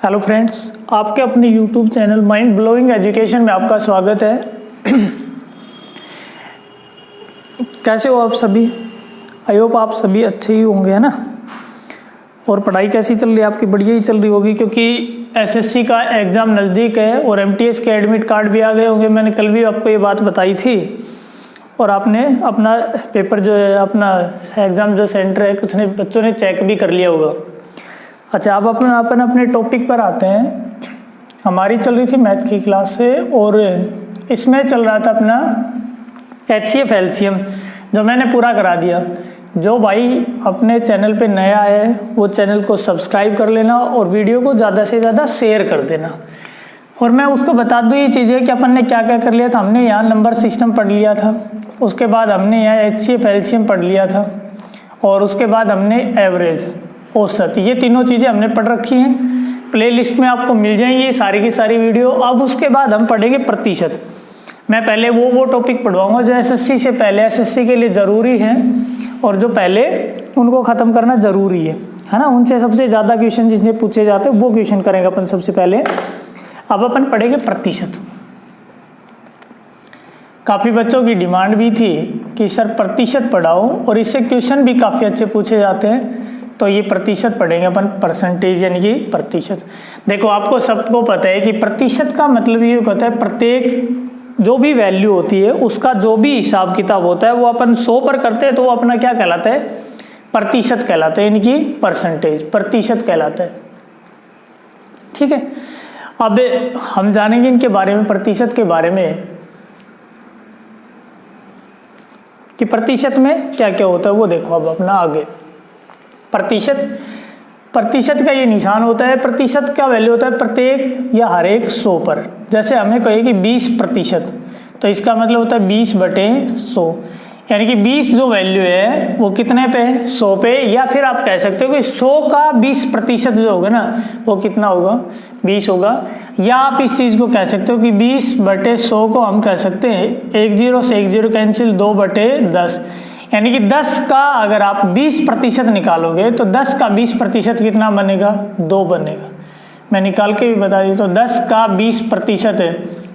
Hello friends, आपके अपने YouTube channel mind blowing education में आपका स्वागत है। कैसे हो आप सभी? आई होप आप सभी अच्छे ही होंगे, है ना। और पढ़ाई कैसी चल रही है आपकी? बढ़िया ही चल रही होगी, क्योंकि एसएससी का एग्ज़ाम नज़दीक है और एमटीएस के एडमिट कार्ड भी आ गए होंगे। मैंने कल भी आपको ये बात बताई थी और आपने अपना पेपर जो है, अपना एग्ज़ाम जो सेंटर है, कुछ ने बच्चों ने चेक भी कर लिया होगा। अच्छा, अब अपन अपने टॉपिक पर आते हैं। हमारी चल रही थी मैथ की क्लास से और इसमें चल रहा था अपना HCF LCM, जो मैंने पूरा करा दिया। जो भाई अपने चैनल पे नया है वो चैनल को सब्सक्राइब कर लेना और वीडियो को ज़्यादा से ज़्यादा शेयर कर देना। और मैं उसको बता दूँ ये चीज़ें कि अपन ने क्या क्या कर लिया था। हमने यहाँ नंबर सिस्टम पढ़ लिया था, उसके बाद हमने यहाँ HCF LCM पढ़ लिया था और उसके बाद हमने एवरेज, औसत, ये तीनों चीज़ें हमने पढ़ रखी हैं। प्लेलिस्ट में आपको मिल जाएंगी सारी की सारी वीडियो। अब उसके बाद हम पढ़ेंगे प्रतिशत। मैं पहले वो टॉपिक पढ़वाऊंगा जो एसएससी से पहले, एसएससी के लिए ज़रूरी है और जो पहले उनको ख़त्म करना ज़रूरी है ना। उनसे सबसे ज़्यादा क्वेश्चन जिससे पूछे जाते हैं वो क्वेश्चन करेंगे अपन सबसे पहले। अब अपन पढ़ेंगे प्रतिशत। काफ़ी बच्चों की डिमांड भी थी कि सर प्रतिशत पढ़ाओ और इससे क्वेश्चन भी काफ़ी अच्छे पूछे जाते हैं, तो ये प्रतिशत पढ़ेंगे अपन, परसेंटेज यानी कि प्रतिशत। देखो, आपको सबको पता है कि प्रतिशत का मतलब ये होता है प्रत्येक जो भी वैल्यू होती है उसका जो भी हिसाब किताब होता है वो अपन 100 पर करते हैं तो वो अपना क्या कहलाता है? प्रतिशत कहलाता है, यानी कि परसेंटेज, प्रतिशत कहलाता है। ठीक है, अब हम जानेंगे इनके बारे में, प्रतिशत के बारे में, कि प्रतिशत में क्या क्या होता है वो देखो। अब अपना आगे प्रतिशत का ये निशान होता है। प्रतिशत का वैल्यू होता है प्रत्येक या हर एक 100 पर। जैसे हमें कहे कि 20%, तो इसका मतलब होता है 20/100, यानी कि 20 जो वैल्यू है वो कितने पे? 100 पे। या फिर आप कह सकते हो कि 100 का 20% जो होगा ना वो कितना होगा? 20 होगा। या आप इस चीज़ को कह सकते हो कि 20/100 को हम कह सकते हैं 1 0 से 1 0 कैंसिल, 2/10, यानी कि 10 का अगर आप 20% निकालोगे तो 10 का 20% कितना बनेगा? 2 बनेगा। मैं निकाल के भी बता दी, तो 10 का 20%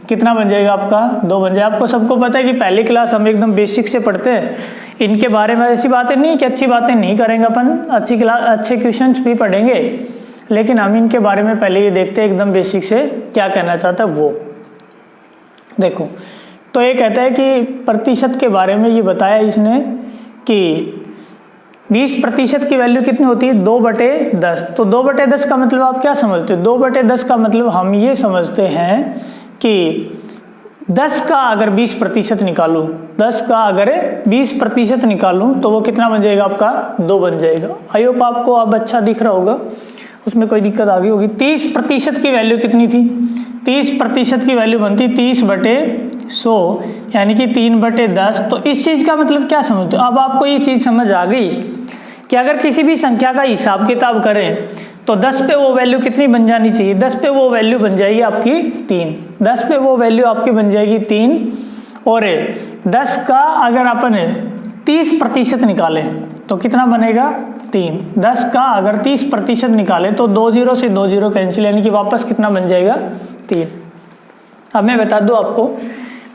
कितना बन जाएगा आपका? 2 बन जाएगा। आपको सबको पता है कि पहली क्लास हम एकदम बेसिक से पढ़ते हैं। इनके बारे में ऐसी बातें नहीं कि अच्छी बातें नहीं करेंगे अपन, अच्छी क्लास, अच्छे क्वेश्चन भी पढ़ेंगे, लेकिन हम इनके बारे में पहले ये देखते हैं एकदम बेसिक से क्या कहना चाहता है वो। देखो, तो ये कहता है कि प्रतिशत के बारे में ये बताया इसने कि 20% की वैल्यू कितनी होती है? 2/10। तो 2/10 का मतलब आप क्या समझते हो? 2/10 का मतलब हम ये समझते हैं कि 10 का अगर 20% निकालूं, 10 का अगर 20% निकालूं तो वो कितना बन जाएगा आपका? 2 बन जाएगा। आई होप आपको अब अच्छा दिख रहा होगा, उसमें कोई दिक्कत आ गई होगी। 30% की वैल्यू कितनी थी? 30% की वैल्यू बनती 30/100, यानी कि 3/10। तो इस चीज़ का मतलब क्या समझते हो? अब आपको ये चीज़ समझ आ गई कि अगर किसी भी संख्या का हिसाब किताब करें तो 10 पे वो वैल्यू कितनी बन जानी चाहिए? 10 पे वो वैल्यू बन जाएगी आपकी 3। 10 पे वो वैल्यू आपकी बन जाएगी 3। और 10 का अगर अपन 30% निकालें तो कितना बनेगा? 3। 10 का अगर 30% निकालें तो 2 0 से 2 0 कैंसिल, यानी कि वापस कितना बन जाएगा? 3। अब मैं बता दूं आपको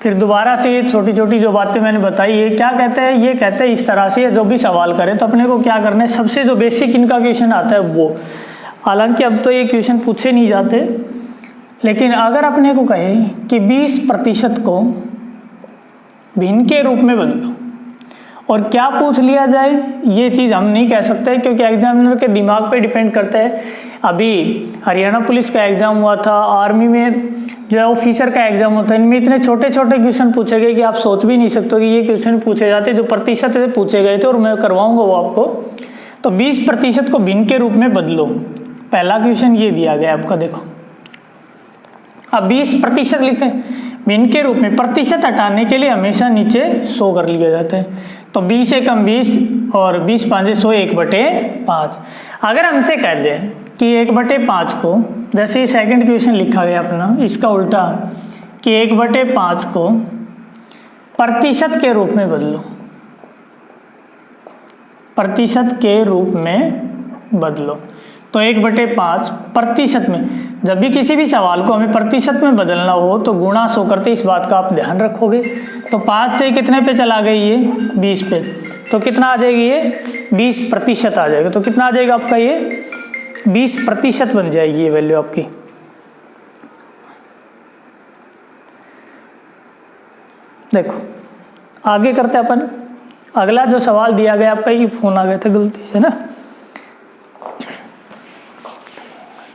फिर दोबारा से, ये छोटी छोटी जो बातें मैंने बताई, ये क्या कहते हैं? ये कहते हैं इस तरह से जो भी सवाल करें तो अपने को क्या करना है, सबसे जो बेसिक इनका क्वेश्चन आता है वो। हालांकि अब तो ये क्वेश्चन पूछे नहीं जाते, लेकिन अगर अपने को कहे कि 20% को भिन्न के रूप में बदलो और क्या पूछ लिया जाए, ये चीज़ हम नहीं कह सकते, क्योंकि एग्जामिनर के दिमाग पे डिपेंड करता है। अभी हरियाणा पुलिस का एग्ज़ाम हुआ था, आर्मी में जो है ऑफिसर का एग्ज़ाम होता है, इनमें इतने छोटे छोटे क्वेश्चन पूछे गए कि आप सोच भी नहीं सकते कि ये क्वेश्चन पूछे जाते जो प्रतिशत से पूछे गए थे, और मैं करवाऊंगा वो आपको। तो 20% को भिन्न के रूप में बदलो, पहला क्वेश्चन ये दिया गया आपका। देखो, अब 20% लिखे भिन्न के रूप में, प्रतिशत हटाने के लिए हमेशा नीचे 100 कर लिया जाता है। तो 20 से कम 20 और 20 5 100, 1/5। अगर हमसे कह दें कि 1/5 को, जैसे ये सेकंड क्वेश्चन लिखा गया अपना, इसका उल्टा कि 1/5 को प्रतिशत के रूप में बदलो, प्रतिशत के रूप में बदलो, तो 1/5 प्रतिशत में जब भी किसी भी सवाल को हमें प्रतिशत में बदलना हो तो गुणा 100 करते, इस बात का आप ध्यान रखोगे। तो 5 से कितने पे चला गई ये 20 पे, तो कितना आ जाएगी ये 20% आ जाएगा। तो कितना आ जाएगा आपका ये 20% बन जाएगी ये वैल्यू आपकी। देखो आगे करते अपन। अगला जो सवाल दिया गया आपका, ये फोन आ गया था गलती से ना।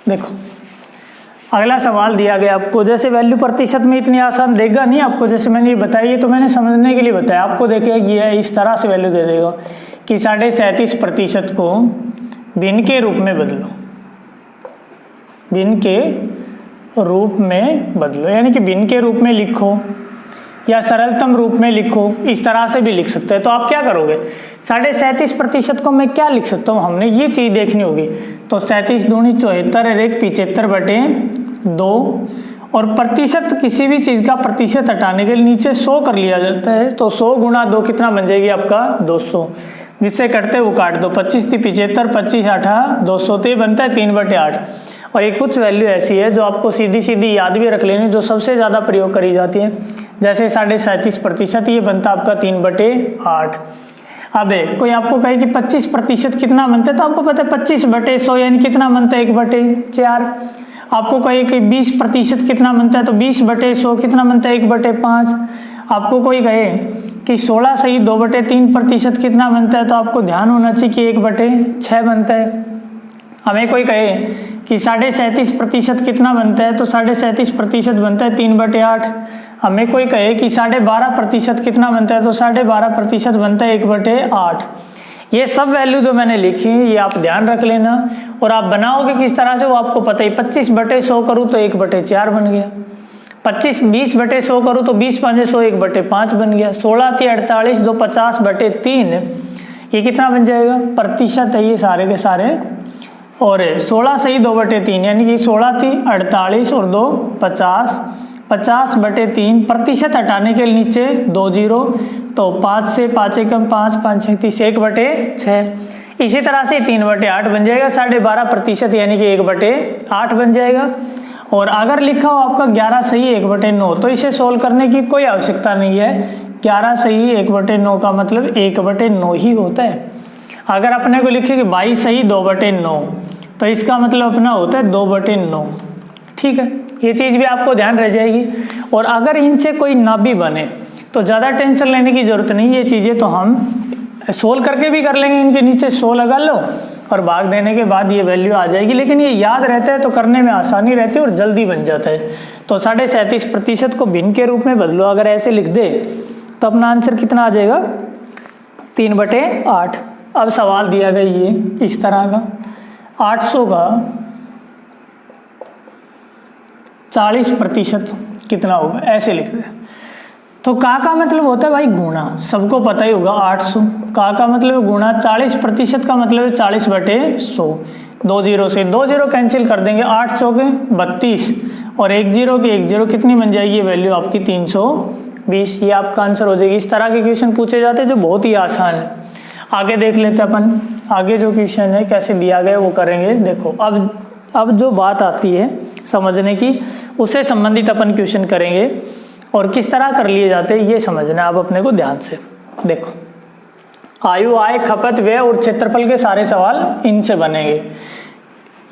देखो अगला सवाल दिया गया आपको, जैसे वैल्यू प्रतिशत में इतनी आसान देगा नहीं आपको, जैसे मैंने ये बताई है तो मैंने समझने के लिए बताया आपको। देखिए ये इस तरह से वैल्यू दे देगा कि 37.5% को भिन्न के रूप में बदलो, भिन्न के रूप में बदलो, यानी कि भिन्न के रूप में लिखो या सरलतम रूप में लिखो, इस तरह से भी लिख सकते हैं। तो आप क्या करोगे, 37.5% को मैं क्या लिख सकता हूँ, हमने ये चीज़ देखनी होगी। तो 37 दूनी 74 और 1 75/2, और प्रतिशत किसी भी चीज़ का प्रतिशत हटाने के लिए नीचे 100 कर लिया जाता है। तो 100 गुणा 2 कितना बन जाएगी आपका 200, जिससे कटते वो काट दो, 25 थी 75, 25 8 200, तो ये बनता है 3/8। और एक कुछ वैल्यू ऐसी है जो आपको सीधी सीधी याद भी रख लेनी, जो सबसे ज़्यादा प्रयोग करी जाती है, जैसे 37.5%, ये बनता है आपका 3/8। अब कोई आपको कहे कि 25% कितना बनता है, तो आपको पता है 25/100 यानी कितना बनता है 1/4। आपको कहे कि 20% कितना बनता है, तो 20/100 कितना बनता है 1/5। आपको कोई कहे कि 16 सही 2/3% कितना बनता है, तो आपको ध्यान होना चाहिए कि 1/6 बनता है। हमें कोई कहे कि 37.5% कितना बनता है, तो 37.5% बनता है 3/8। हमें कोई कहे कि 12.5% कितना बनता है, तो 12.5% बनता है 1/8। ये सब वैल्यू जो मैंने लिखी ये आप ध्यान रख लेना, और आप बनाओगे किस तरह से वो आपको पता ही। 25/100 करूँ तो 1/4 बन गया, 20/100 करूँ तो 20×5 1/5 बन गया, 16 थी 48 2 50/3, ये कितना बन जाएगा प्रतिशत है ये सारे के सारे। और 16 सही 2/3 यानी कि 16 थी 48 और 2 50, 50/3, प्रतिशत हटाने के नीचे 2 0, तो 5 से 5 एकम 5, 5 36 1/6। इसी तरह से 3/8 बन जाएगा, 12.5% यानी कि 1/8 बन जाएगा। और अगर लिखा हो आपका 11 सही 1/9, तो इसे सोल्व करने की कोई आवश्यकता नहीं है। 11 सही 1/9 का मतलब 1/9 ही होता है। अगर अपने को लिखे कि 22 सही 2/9, तो इसका मतलब अपना होता है 2/9। ठीक है, ये चीज़ भी आपको ध्यान रह जाएगी। और अगर इनसे कोई ना भी बने तो ज़्यादा टेंशन लेने की जरूरत नहीं, ये चीज़ें तो हम सोल्व करके भी कर लेंगे। इनके नीचे 100 लगा लो और भाग देने के बाद ये वैल्यू आ जाएगी, लेकिन ये याद रहता है तो करने में आसानी रहती है और जल्दी बन जाता है। तो 37.5% को भिन्न के रूप में बदलो, अगर ऐसे लिख दे तो अपना आंसर कितना आ जाएगा 3/8। अब सवाल दिया गया ये इस तरह का, 800 का 40% कितना होगा, ऐसे लिख रहे हैं। तो का मतलब होता है भाई गुणा, सबको पता ही होगा 800। का मतलब गुणा, 40% का मतलब है 40/100। 2 0 से 2 0 कैंसिल कर देंगे, 8 चौके 32 और 1 0 की 1 0 कितनी बन जाएगी वैल्यू आपकी 320। ये आपका आंसर हो जाएगी। इस तरह के क्वेश्चन पूछे जाते हैं जो बहुत ही आसान है। आगे देख लेते हैं अपन, आगे जो क्वेश्चन है कैसे दिया गया वो करेंगे। देखो अब जो बात आती है समझने की, उससे संबंधित अपन क्वेश्चन करेंगे और किस तरह कर लिए जाते हैं ये समझना है अब अपने को ध्यान से। देखो आयु, आय, खपत, व्यय और क्षेत्रफल के सारे सवाल इनसे बनेंगे।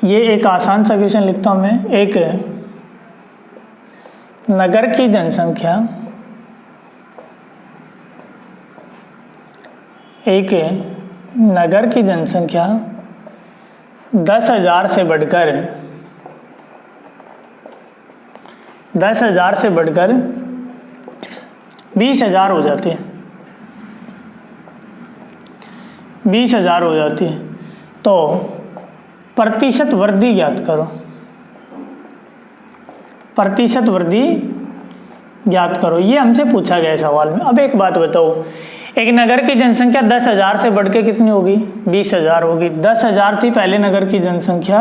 ये एक आसान सा क्वेश्चन लिखता हूं मैं। एक नगर की जनसंख्या, एक नगर की जनसंख्या 10,000 से बढ़कर 20,000 हो जाती है, 20,000 हो जाती है। तो प्रतिशत वृद्धि ज्ञात करो, प्रतिशत वृद्धि ज्ञात करो, ये हमसे पूछा गया है सवाल में। अब एक बात बताओ, एक नगर की जनसंख्या 10,000 से बढ़ के कितनी होगी 20,000 होगी। 10,000 थी पहले नगर की जनसंख्या,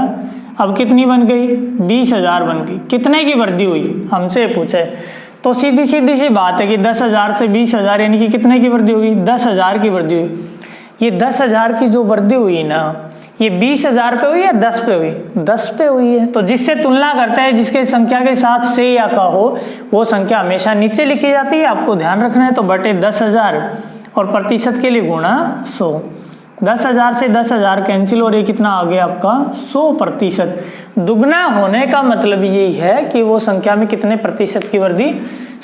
अब कितनी बन गई 20,000 बन गई। कितने की वृद्धि हुई हमसे पूछा है, तो सीधी सी बात है कि 10,000 से 20,000 यानी कि कितने की वृद्धि होगी 10,000 की वृद्धि हुई। ये 10,000 की जो वृद्धि हुई ना, ये 20,000 पे हुई या 10 पे हुई? 10 पे हुई है। तो जिससे तुलना करता है जिसके संख्या के साथ से या का हो वो संख्या हमेशा नीचे लिखी जाती है, आपको ध्यान रखना है। तो बटे 10,000 और प्रतिशत के लिए गुणा 100। 10,000 से 10,000 कैंसिल और ये कितना आ गया आपका 100%। दुगना होने का मतलब यही है कि वो संख्या में कितने प्रतिशत की वृद्धि?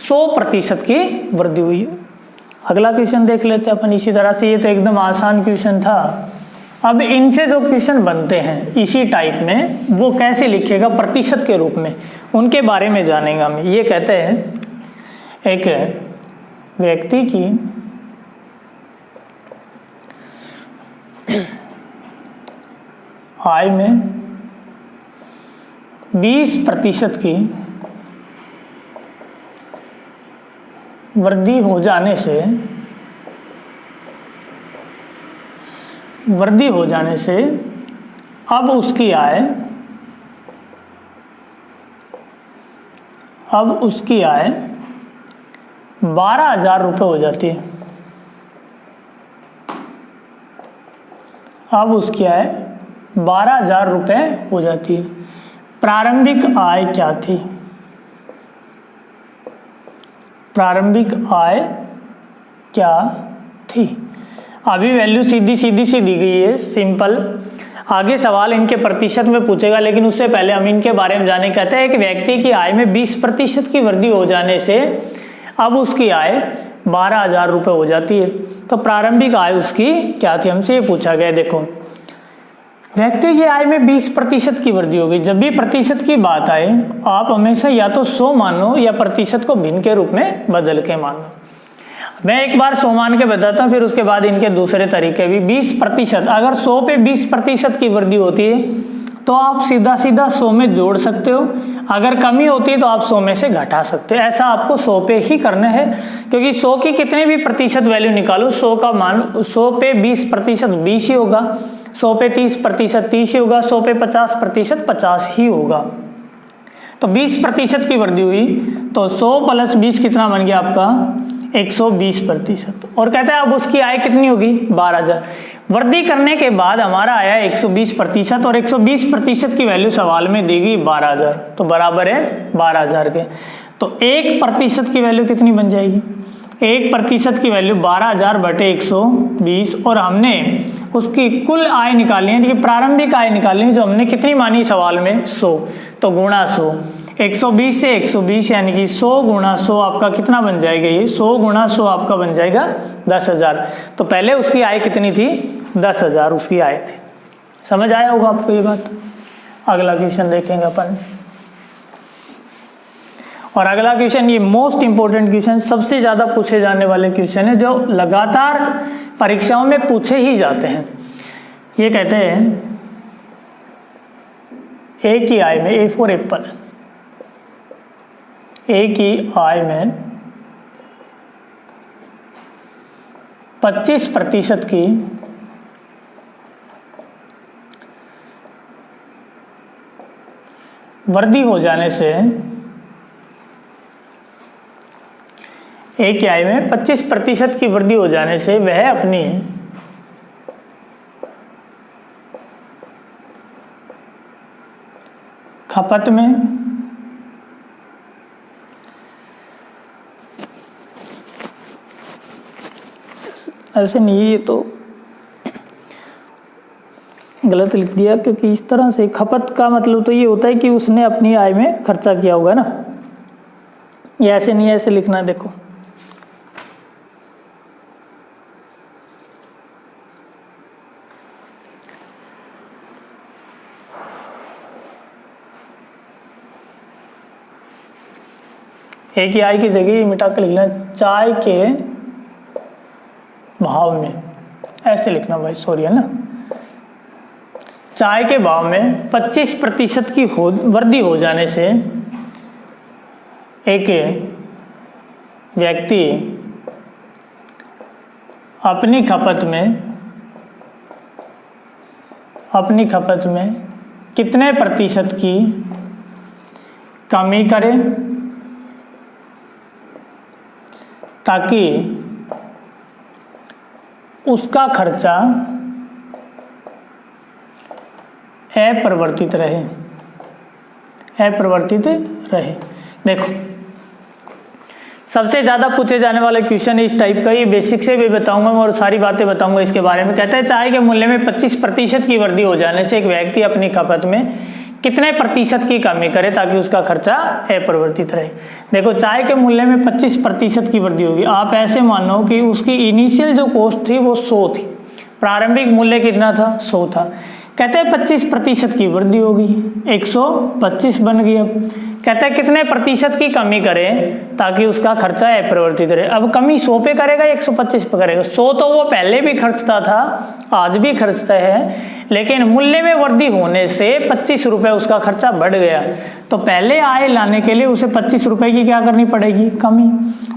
100% की वृद्धि हुई है। अगला क्वेश्चन देख लेते हैं अपन इसी तरह से। ये तो एकदम आसान क्वेश्चन था। अब इनसे जो क्वेश्चन बनते हैं इसी टाइप में वो कैसे लिखेगा प्रतिशत के रूप में, उनके बारे में जानेंगे हम। ये कहते हैं एक व्यक्ति की आय में 20% की वृद्धि हो जाने से अब उसकी आय 12,000 रुपये हो जाती है। अब उसकी आय 12,000 रुपये हो जाती है। प्रारंभिक आय क्या थी? प्रारंभिक आय क्या थी? अभी वैल्यू सीधी सी दी गई है, सिंपल। आगे सवाल इनके प्रतिशत में पूछेगा, लेकिन उससे पहले हम इनके बारे में जाने। कहते हैं कि व्यक्ति की आय में 20% की वृद्धि हो जाने से अब उसकी आय 12,000 रुपये हो जाती है। तो प्रारंभिक आय उसकी क्या थी, हमसे ये पूछा गया। देखो, व्यक्ति की आय में 20% की वृद्धि होगी। जब भी प्रतिशत की बात आए आप हमेशा या तो 100 मानो या प्रतिशत को भिन्न के रूप में बदल के मानो। मैं एक बार 100 मान के बताता हूँ, फिर उसके बाद इनके दूसरे तरीके भी। 20%, अगर 100 पे 20% की वृद्धि होती है तो आप सीधा 100 में जोड़ सकते हो। अगर कमी होती है तो आप 100 में से घटा सकते हो। ऐसा आपको 100 पे ही करना है, क्योंकि 100 की कितने भी प्रतिशत वैल्यू निकालो, 100 का मान 100 पे 20% 20 ही होगा, 100 पे 30% 30 ही होगा, 100 पे 50% 50 ही होगा। तो 20% की वृद्धि हुई तो 100 + 20 कितना बन गया आपका? 120%। और कहते हैं अब उसकी आय कितनी होगी? 12,000। वृद्धि करने के बाद हमारा आया 120% और 120% की वैल्यू सवाल में देगी 12,000, तो बराबर है 12,000 के। तो 1% की वैल्यू कितनी बन जाएगी? 1% की वैल्यू 12,000 बटे 120, और हमने उसकी कुल आय निकालनी है, प्रारंभिक आय निकालनी है, जो हमने कितनी मानी सवाल में? 100। तो गुणा 100, 120 से 120 यानी कि 100 गुणा 100 आपका कितना बन जाएगा? ये 100 गुणा 100 आपका बन जाएगा 10,000। तो पहले उसकी आय कितनी थी? 10,000 उसकी आय थी। समझ आया होगा आपको ये बात। अगला क्वेश्चन देखेंगे अपन। और अगला क्वेश्चन ये मोस्ट इंपोर्टेंट क्वेश्चन, सबसे ज्यादा पूछे जाने वाले क्वेश्चन है, जो लगातार परीक्षाओं में पूछे ही जाते हैं। ये कहते हैं एक ही आय में, ए फॉर एप्पल, एक ही आय में 25% की वृद्धि हो जाने से, एक ही आय में 25% की वृद्धि हो जाने से वह अपनी खपत में ऐसे नहीं, ये तो गलत लिख दिया, क्योंकि इस तरह से खपत का मतलब तो ये होता है कि उसने अपनी आय में खर्चा किया होगा ना। ये ऐसे नहीं, ऐसे लिखना है। देखो, एक ही आय की जगह मिटा के लिखना चाय के भाव में, ऐसे लिखना भाई, सॉरी, है ना। चाय के भाव में 25% की वृद्धि हो जाने से एक व्यक्ति अपनी खपत में कितने प्रतिशत की कमी करे ताकि उसका खर्चा अपरिवर्तित रहे, अपरिवर्तित रहे। देखो सबसे ज़्यादा पूछे जाने वाला क्वेश्चन इस टाइप का, ये बेसिक से भी बताऊंगा मैं और सारी बातें बताऊंगा इसके बारे में। कहता है चाय के मूल्य में 25% की वृद्धि हो जाने से एक व्यक्ति अपनी खपत में कितने प्रतिशत की कमी करे ताकि उसका खर्चा अपरिवर्तित रहे। देखो चाय के मूल्य में 25% की वृद्धि होगी। आप ऐसे मानो कि उसकी इनिशियल जो कॉस्ट थी वो 100 थी, प्रारंभिक मूल्य कितना था 100 था। कहते हैं 25% की वृद्धि होगी, 125 बन गई। अब कहते हैं कितने प्रतिशत की कमी करें ताकि उसका खर्चा अपरिवर्तित रहे। अब कमी 100 पे करेगा, 125 पे करेगा। 100 तो वो पहले भी खर्चता था, आज भी खर्चता है, लेकिन मूल्य में वृद्धि होने से 25 रुपए उसका खर्चा बढ़ गया। तो पहले आय लाने के लिए उसे 25 रुपए की क्या करनी पड़ेगी, कमी।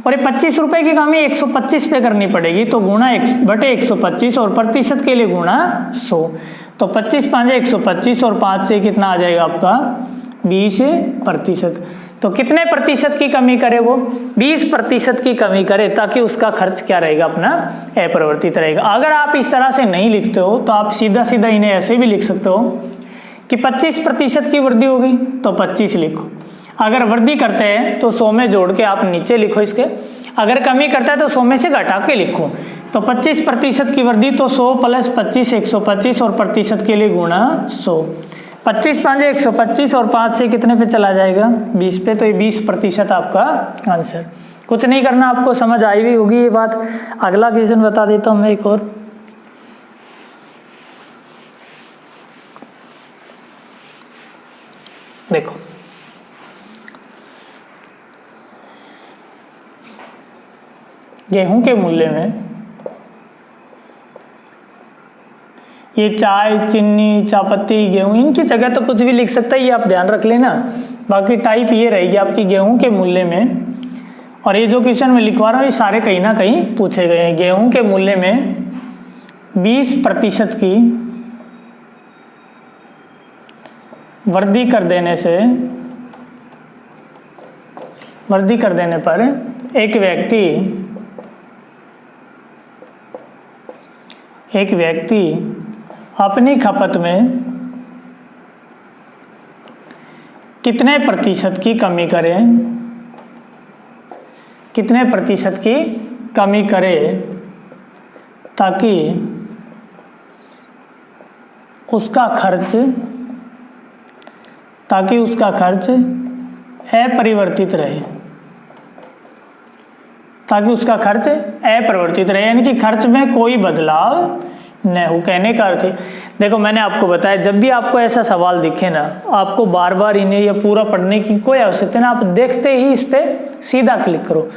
और ये 25 रुपए की कमी 125 पे करनी पड़ेगी, तो गुणा 1/125 और प्रतिशत के लिए गुणा 100। तो 25 5 125 और 5 से कितना आ जाएगा आपका 20%। तो कितने प्रतिशत की कमी करे वो, 20% की कमी करे ताकि उसका खर्च क्या रहेगा, अपना अपरिवर्तित रहेगा। अगर आप इस तरह से नहीं लिखते हो तो आप सीधा सीधा इन्हें ऐसे भी लिख सकते हो कि 25% की वृद्धि होगी तो 25 लिखो। अगर वृद्धि करते हैं तो 100 में जोड़ के आप नीचे लिखो इसके, अगर कमी करता है तो 100 में से घटा के लिखो। तो 25% की वृद्धि तो 100 + 25 125 और प्रतिशत के लिए गुणा 100। 25 5 125 और 5 से कितने पे चला जाएगा 20 पे, तो ये 20% आपका आंसर। कुछ नहीं करना, आपको समझ आई भी होगी ये बात। अगला क्वेश्चन बता देता हूँ मैं एक और। देखो गेहूं के मूल्य में ये चाय, चीनी, चापत्ती, गेहूं, इनकी जगह तो कुछ भी लिख सकता है, ये आप ध्यान रख लेना। बाकी टाइप ये रहेगी आपकी गेहूं के मूल्य में। और ये जो क्वेश्चन मैं लिखवा रहा हूँ ये सारे कहीं ना कहीं पूछे गए हैं। गेहूं के मूल्य में 20% की वृद्धि कर देने पर एक व्यक्ति अपनी खपत में कितने प्रतिशत की कमी करे ताकि उसका खर्च अपरिवर्तित रहे, यानी कि खर्च में कोई बदलाव न हो। कहने का अर्थ है, देखो मैंने आपको बताया जब भी आपको ऐसा सवाल दिखे ना, आपको बार बार इन्हें या पूरा पढ़ने की कोई आवश्यकता ना, आप देखते ही इस पे सीधा क्लिक करो।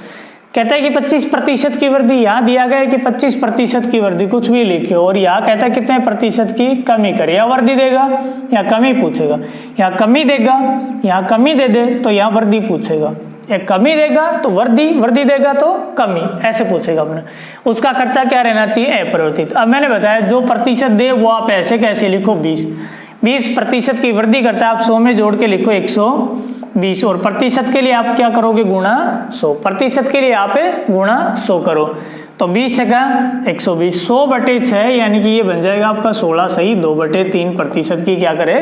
कहता है कि 25% की वृद्धि, यहाँ दिया गया है कि 25% की वृद्धि, कुछ भी लिखे, और यहाँ कहता है कितने प्रतिशत की कमी करे, या वृद्धि देगा या कमी पूछेगा, या कमी देगा, यहाँ कमी दे दे तो यहाँ वृद्धि पूछेगा, या कमी देगा तो वृद्धि देगा तो कमी, ऐसे पूछेगा अपने। उसका खर्चा क्या रहना चाहिए, अपरिवर्तित। अब मैंने बताया जो प्रतिशत दे वो आप ऐसे कैसे लिखो 20% की वृद्धि करता है, आप 100 में जोड़ के लिखो 120, और प्रतिशत के लिए आप क्या करोगे गुणा 100, प्रतिशत के लिए आप गुणा 100 करो, तो 20 से क्या 120, 100/6, यानी कि ये बन जाएगा आपका 16 सही, 2/3% की क्या करे,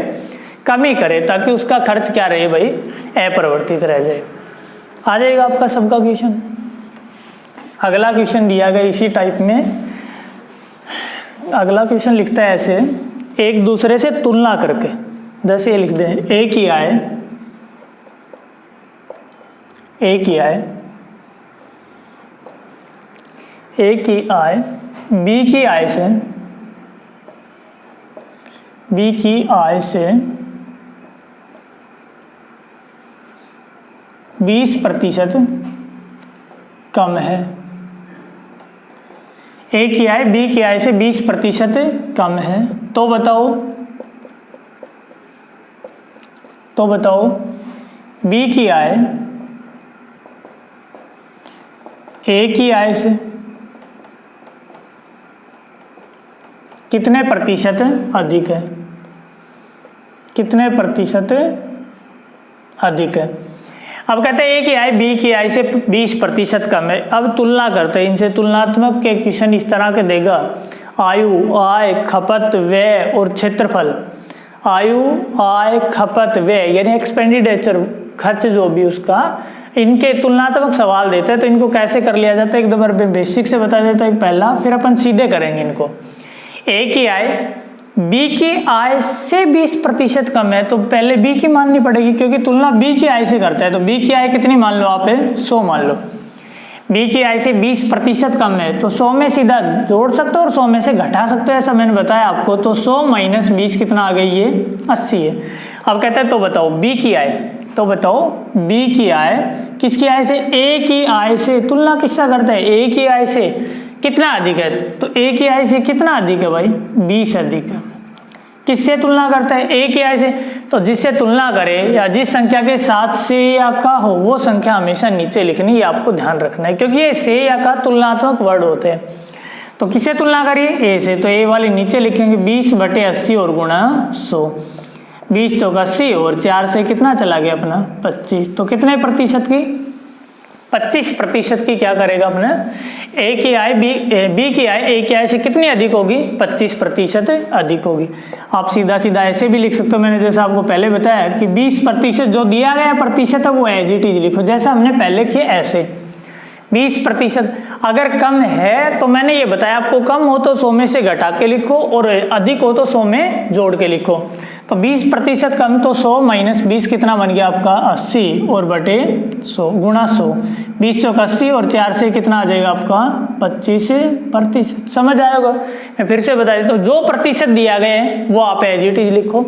कमी करे, ताकि उसका खर्च क्या रहे भाई, अपरिवर्तित रह जाए। आ जाएगा आपका सबका क्वेश्चन। अगला क्वेश्चन दिया गया इसी टाइप में। अगला क्वेश्चन लिखता है ऐसे, एक दूसरे से तुलना करके, जैसे ये लिख दें ए की आय बी की आय से 20% कम है। ए की आय बी की आय से 20% कम है, तो बताओ बी की आय ए की आय से कितने प्रतिशत अधिक है, अब कहते हैं ए की आय बी की आय से 20% कम है। अब तुलना करते हैं इनसे, तुलनात्मक के क्वेश्चन इस तरह के देगा, आयु, आय, खपत, व्यय और क्षेत्रफल। आयु, आय, खपत, व्यय यानी एक्सपेंडिचर खर्च जो भी उसका, इनके तुलनात्मक सवाल देते हैं। तो इनको कैसे कर लिया जाता है एक दो बार बेसिक से बता देता हूँ पहला, फिर अपन सीधे करेंगे इनको। ए की आय बी की आय से 20% कम है तो पहले बी की माननी पड़ेगी, क्योंकि तुलना बी की आय से करता है। तो बी की आय कितनी मान लो आप, 100 मान लो। बी की आय से 20% कम है तो 100 में सीधा जोड़ सकते हो और 100 में से घटा सकते हो, ऐसा मैंने बताया आपको। तो 100 माइनस 20 कितना आ गई, ये 80 है। अब कहते हैं तो बताओ बी की आय, तो बताओ बी की आय किसकी आय से, ए की आय से। तुलना किससे करता है, ए की आय से कितना अधिक है, तो ए की आय से कितना अधिक है भाई, 20 अधिक है। किससे तुलना करता है, ए की आय से। तो जिससे तुलना करे या जिस संख्या के साथ से या का हो वो संख्या हमेशा नीचे लिखनी, ये आपको ध्यान रखना है, क्योंकि ये से या का तुलनात्मक वर्ड होते हैं। तो किससे तुलना करिए, ए से, तो ए वाले नीचे लिखेंगे 20/80 और गुणा 100। 20 चौका 80 और 4 से कितना चला गया अपना 25। तो कितने प्रतिशत की, 25% की क्या करेगा अपने, ए की आय बी की आय ए की आय से कितनी अधिक होगी, 25% अधिक होगी। आप सीधा सीधा ऐसे भी लिख सकते हो, मैंने जैसा आपको पहले बताया कि 20% जो दिया गया प्रतिशत है वो एज इट इज लिखो, जैसा हमने पहले किया ऐसे। 20% अगर कम है तो मैंने ये बताया आपको, कम हो तो 100 में से घटा के लिखो और अधिक हो तो 100 में जोड़ के लिखो। तो 20% कम तो 100 माइनस 20 कितना बन गया आपका 80 और बटे 100 गुणा 100। 20 चौक 80 और 4 से कितना आ जाएगा आपका 25%। समझ आएगा। मैं फिर से बता देता हूँ, जो प्रतिशत दिया गया है वो आप एज इट इज लिखो।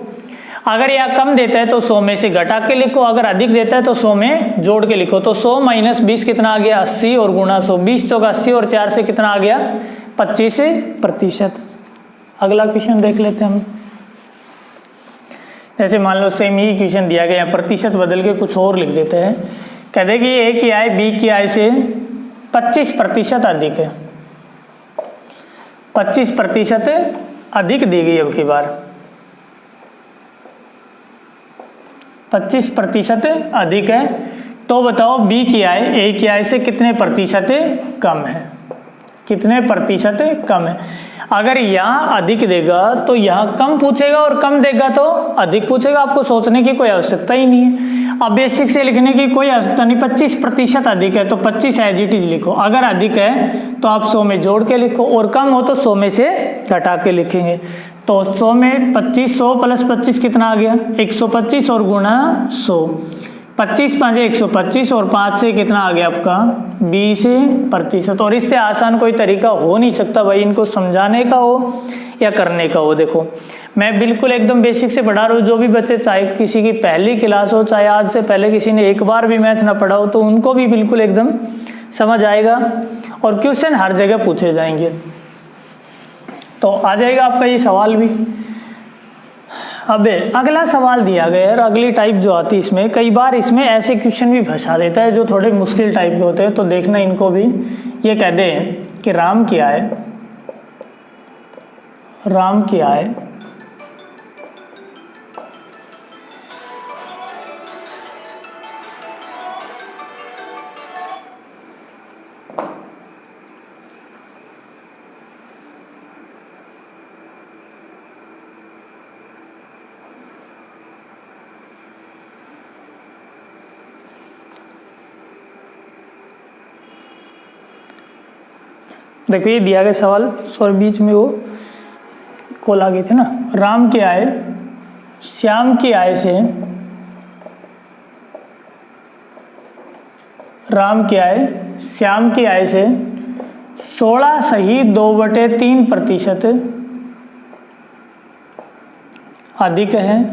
अगर यह कम देता है तो 100 में से घटा के लिखो, अगर अधिक देता है तो 100 में जोड़ के लिखो। तो 100 माइनस 20 कितना आ गया 80 और गुणा 100। 20 चौक 80 और 4 से कितना आ गया 25%। अगला क्वेश्चन देख लेते हैं हम। जैसे मान लो सेम ही क्वेश्चन दिया गया, प्रतिशत बदल के कुछ और लिख देते हैं। कहते हैं कि ए की आय बी की आय से 25% अधिक है, 25% अधिक दी गई अब की बार, 25% अधिक है। तो बताओ बी की आय ए की आय से कितने प्रतिशत कम है, कितने प्रतिशत कम है। अगर यहाँ अधिक देगा तो यहाँ कम पूछेगा और कम देगा तो अधिक पूछेगा। आपको सोचने की कोई आवश्यकता ही नहीं है, अब बेसिक से लिखने की कोई आवश्यकता नहीं। 25% अधिक है तो 25 एज इट इज लिखो, अगर अधिक है तो आप 100 में जोड़ के लिखो और कम हो तो 100 में से घटा के लिखेंगे। तो 100 में 25, 100 प्लस 25 कितना आ गया 125 और गुणा 100। 25 5 125 और 5 से कितना आ गया आपका 20%। और इससे आसान कोई तरीका हो नहीं सकता भाई, इनको समझाने का हो या करने का हो। देखो मैं बिल्कुल एकदम बेसिक से पढ़ा रहा हूँ, जो भी बच्चे चाहे किसी की पहली क्लास हो, चाहे आज से पहले किसी ने एक बार भी मैथ ना पढ़ा हो, तो उनको भी बिल्कुल एकदम समझ आएगा और क्वेश्चन हर जगह पूछे जाएंगे। तो आ जाएगा आपका ये सवाल भी। अब अगला सवाल दिया गया है और अगली टाइप जो आती है इसमें, कई बार इसमें ऐसे क्वेश्चन भी फंसा देता है जो थोड़े मुश्किल टाइप के होते हैं, तो देखना इनको भी। ये कहते हैं कि राम की आय, राम की आय देखो ये दिया गया सवाल, सॉरी बीच में वो कॉल आ गई थी ना। राम की आय श्याम की आय से, राम की आय श्याम की आय से 16.2/3% अधिक है।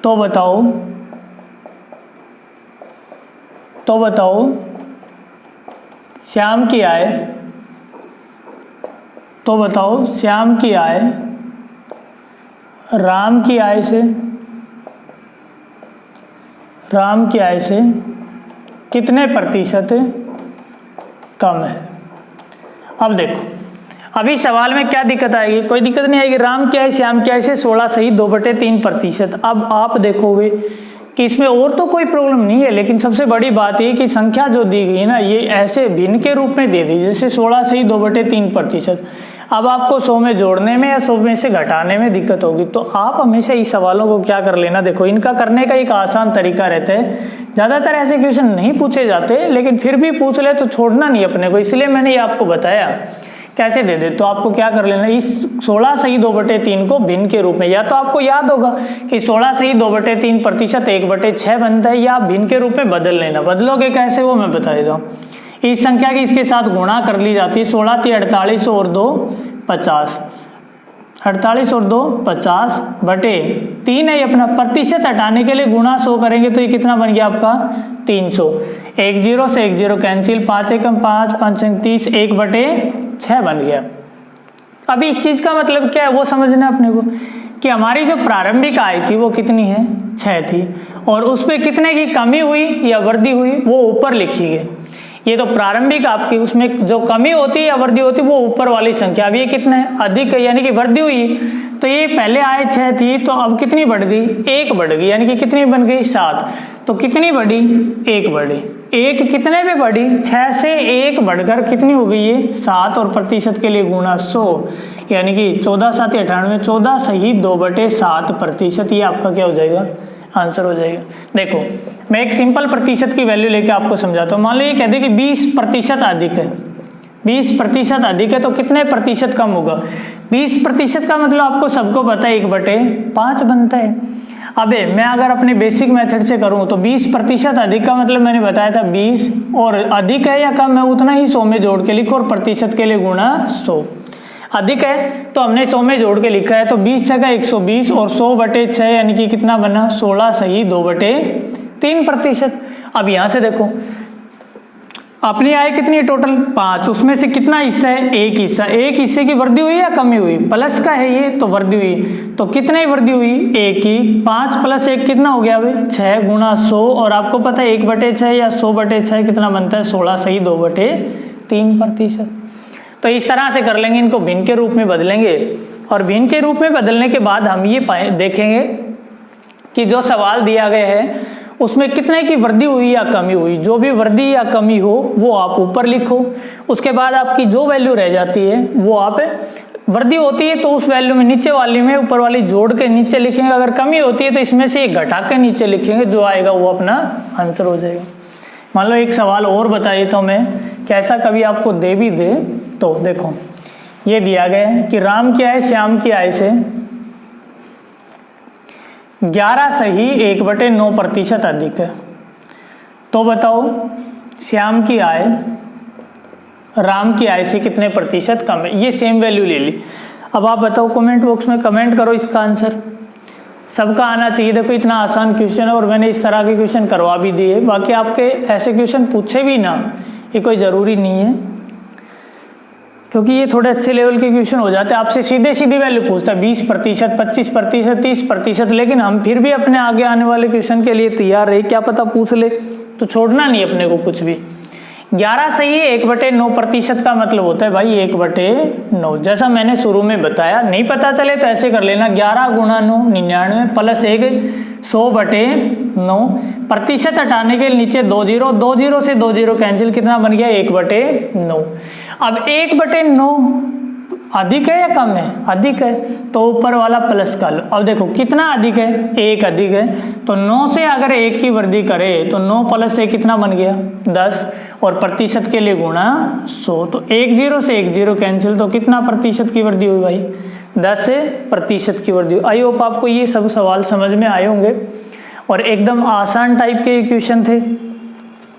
तो बताओ श्याम की आय, तो बताओ श्याम की आय राम की आय से, राम की आय से कितने प्रतिशत कम है। अब देखो अभी सवाल में क्या दिक्कत आएगी, कोई दिक्कत नहीं आएगी। राम की आय श्याम की आय से 16.2/3%। अब आप देखोगे कि इसमें और तो कोई प्रॉब्लम नहीं है, लेकिन सबसे बड़ी बात ये कि संख्या जो दी गई है ना, ये ऐसे भिन्न के रूप में दे दी, जैसे 16.2/3%। अब आपको 100 में जोड़ने में या 100 में से घटाने में दिक्कत होगी, तो आप हमेशा इस सवालों को क्या कर लेना, देखो इनका करने का एक आसान तरीका रहता है। ज़्यादातर ऐसे क्वेश्चन नहीं पूछे जाते, लेकिन फिर भी पूछ ले तो छोड़ना नहीं अपने को, इसलिए मैंने ये आपको बताया कैसे दे दे। तो आपको क्या कर लेना, इस 16 सही 2/3 को भिन्न के रूप में, या तो आपको याद होगा कि 16 सही 2/3 प्रतिशत 1/6 बनता है, या आप भिन्न के रूप में बदल लेना। बदलोगे कैसे वो मैं बता देता हूँ। इस संख्या की इसके साथ गुणा कर ली जाती है, 16 × 48 और 2 50, 48 और 2 50/3 है अपना। प्रतिशत हटाने के लिए गुणा 100 करेंगे तो ये कितना बन गया आपका 300। 1 0 से 1 0 कैंसिल, 5 एकम 5, 5 30, 1/6 बन गया। अभी इस चीज का मतलब क्या है वो समझना है अपने को, कि हमारी जो प्रारंभिक आय थी वो कितनी है 6 थी, और उस पर कितने की कमी हुई या वृद्धि हुई वो ऊपर लिखी गई। ये तो प्रारंभिक आपकी, उसमें जो कमी होती है या वृद्धि होती है वो ऊपर वाली संख्या। अब ये कितना है अधिक है, यानी कि वृद्धि हुई, तो ये पहले आय 6 थी तो अब कितनी बढ़ गई 1 बढ़ गई, यानी कि कितनी बन गई 7। तो कितनी बढ़ी 1 बढ़ी, 1 कितने में बढ़ी 6 से 1 बढ़कर कितनी हो गई ये 7, और प्रतिशत के लिए गुणा 100, यानी कि 14 7 98, 14 सही 2/7%। ये आपका क्या हो जाएगा आंसर हो जाएगा। देखो मैं एक सिंपल प्रतिशत की वैल्यू लेके आपको समझाता हूँ। मान लो ये कह दे कि 20% अधिक है, 20% अधिक है तो कितने प्रतिशत कम होगा। 20% का मतलब आपको सबको पता है 1/5 बनता है। अबे मैं अगर अपने बेसिक मेथड से करूं तो 20% अधिक का मतलब मैंने बताया था 20, और अधिक है या कम है उतना ही 100 में जोड़ के लिखो, और प्रतिशत के लिए गुणा 100। अधिक है तो हमने 100 में जोड़ के लिखा है, तो 20 जगह 120 और 100/6 यानी कि कितना बना 16 सही 2/3%। अब यहां से देखो अपनी आय कितनी है टोटल 5, उसमें से कितना हिस्सा है 1 हिस्सा। 1 हिस्से की वृद्धि हुई या कमी हुई, प्लस का है ये तो वृद्धि हुई, तो कितने वृद्धि हुई 1 की। 5 + 1 कितना हो गया भाई 6 गुणा 100, और आपको पता है 1/6 या 100/6 कितना बनता है 16 सही 2/3%। तो इस तरह से कर लेंगे, इनको भिन्न के रूप में बदलेंगे, और भिन्न के रूप में बदलने के बाद हम ये देखेंगे कि जो सवाल दिया गया है उसमें कितने की वृद्धि हुई या कमी हुई। जो भी वृद्धि या कमी हो वो आप ऊपर लिखो, उसके बाद आपकी जो वैल्यू रह जाती है वो आप, वृद्धि होती है तो उस वैल्यू में नीचे वाली में ऊपर वाली जोड़ के नीचे लिखेंगे, अगर कमी होती है तो इसमें से एक घटा के नीचे लिखेंगे, जो आएगा वो अपना आंसर हो जाएगा। मान लो एक सवाल और बता देता हूँ मैं, कि ऐसा कभी आपको दे भी दे तो देखो ये दिया गया है कि राम की आय श्याम की आय से 11 सही 1/9% अधिक है, तो बताओ श्याम की आय राम की आय से कितने प्रतिशत कम है। ये सेम वैल्यू ले ली। अब आप बताओ कमेंट बॉक्स में कमेंट करो इसका आंसर, सबका आना चाहिए। देखो इतना आसान क्वेश्चन है और मैंने इस तरह के क्वेश्चन करवा भी दिए। बाकी आपके ऐसे क्वेश्चन पूछे भी ना ये कोई ज़रूरी नहीं है, क्योंकि ये थोड़े अच्छे लेवल के क्वेश्चन हो जाते हैं। आपसे सीधे सीधी वैल्यू पूछता है 20%, 25%, 30%, लेकिन हम फिर भी अपने आगे आने वाले क्वेश्चन के लिए तैयार रहे, क्या पता पूछ ले, तो छोड़ना नहीं अपने को कुछ भी। 11 सही 1/9% का मतलब होता है भाई 1/9। जैसा मैंने शुरू में बताया, नहीं पता चले तो ऐसे कर लेना 11 × 9 99 + 1 100/9। प्रतिशत हटाने के नीचे 2 0, 2 0 से 2 0 कैंसिल, कितना बन गया 1/9। अब 1/9 अधिक है या कम है, अधिक है, तो ऊपर वाला प्लस कर लो। अब देखो कितना अधिक है 1 अधिक है, तो 9 से अगर 1 की वृद्धि करे तो 9 + 1 कितना बन गया 10, और प्रतिशत के लिए गुणा 100, तो 1 0 से 1 0 कैंसिल, तो कितना प्रतिशत की वृद्धि हुई भाई 10% की वृद्धि। आई होप आपको ये सब सवाल समझ में आए होंगे, और एकदम आसान टाइप के क्वेश्चन थे।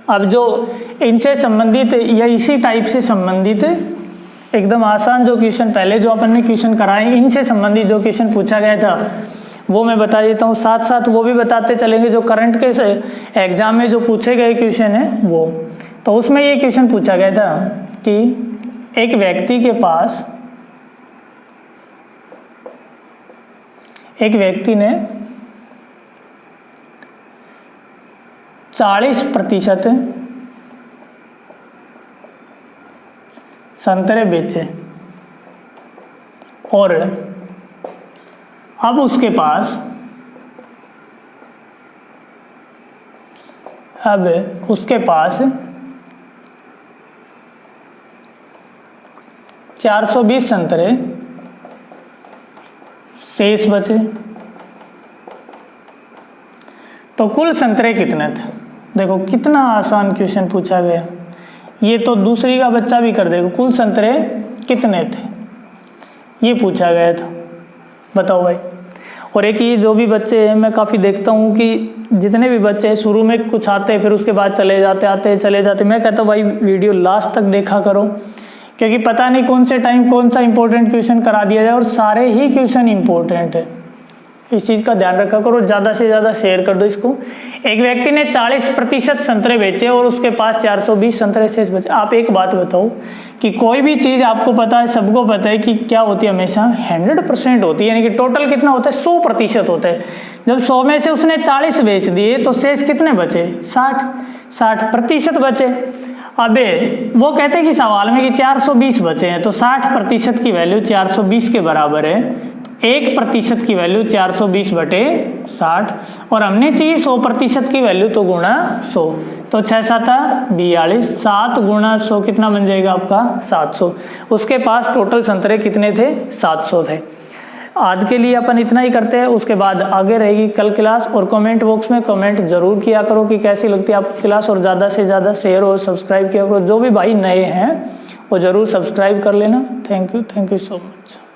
अब जो इनसे संबंधित या इसी टाइप से संबंधित एकदम आसान जो क्वेश्चन पहले जो अपन ने क्वेश्चन कराए, इनसे संबंधित जो क्वेश्चन पूछा गया था वो मैं बता देता हूँ, साथ साथ वो भी बताते चलेंगे जो करंट के एग्जाम में जो पूछे गए क्वेश्चन है वो। तो उसमें ये क्वेश्चन पूछा गया था कि एक व्यक्ति के पास, एक व्यक्ति ने 40% संतरे बेचे, और अब उसके पास 420 संतरे, शेष बचे, तो कुल संतरे कितने थे। देखो कितना आसान क्वेश्चन पूछा गया, ये तो दूसरी का बच्चा भी कर देगा। कुल संतरे कितने थे ये पूछा गया था, बताओ भाई। और एक ये जो भी बच्चे हैं, मैं काफ़ी देखता हूँ कि जितने भी बच्चे हैं शुरू में कुछ आते हैं फिर उसके बाद चले जाते, आते चले जाते। मैं कहता हूँ भाई वीडियो लास्ट तक देखा करो, क्योंकि पता नहीं कौन से टाइम कौन सा इंपॉर्टेंट क्वेश्चन करा दिया जाए, और सारे ही क्वेश्चन इंपॉर्टेंट है। इस चीज़ का ध्यान रखा करो, ज़्यादा से ज़्यादा शेयर कर दो इसको। एक व्यक्ति ने 40% संतरे बेचे और उसके पास 420 संतरे शेष बचे। आप एक बात बताओ कि कोई भी चीज़ आपको पता है, सबको पता है कि क्या होती है, हमेशा 100% होती है, यानी कि टोटल कितना होता है, 100% होता है। जब 100 में से उसने 40 बेच दिए तो शेष कितने बचे, 60% बचे। अबे वो कहते हैं कि सवाल में कि 420 बचे हैं, तो 60% की वैल्यू 420 के बराबर है, 1% की वैल्यू 420/60, और हमने चाहिए 100% की वैल्यू, तो गुणा 100, तो 6 7 42, 7 गुणा 100 कितना बन जाएगा आपका 700। उसके पास टोटल संतरे कितने थे, 700 थे। आज के लिए अपन इतना ही करते हैं, उसके बाद आगे रहेगी कल क्लास। और कमेंट बॉक्स में कमेंट जरूर किया करो कि कैसी लगती है आपको क्लास, और ज़्यादा से ज़्यादा शेयर और सब्सक्राइब किया करो। जो भी भाई नए हैं वो ज़रूर सब्सक्राइब कर लेना। Thank you so much.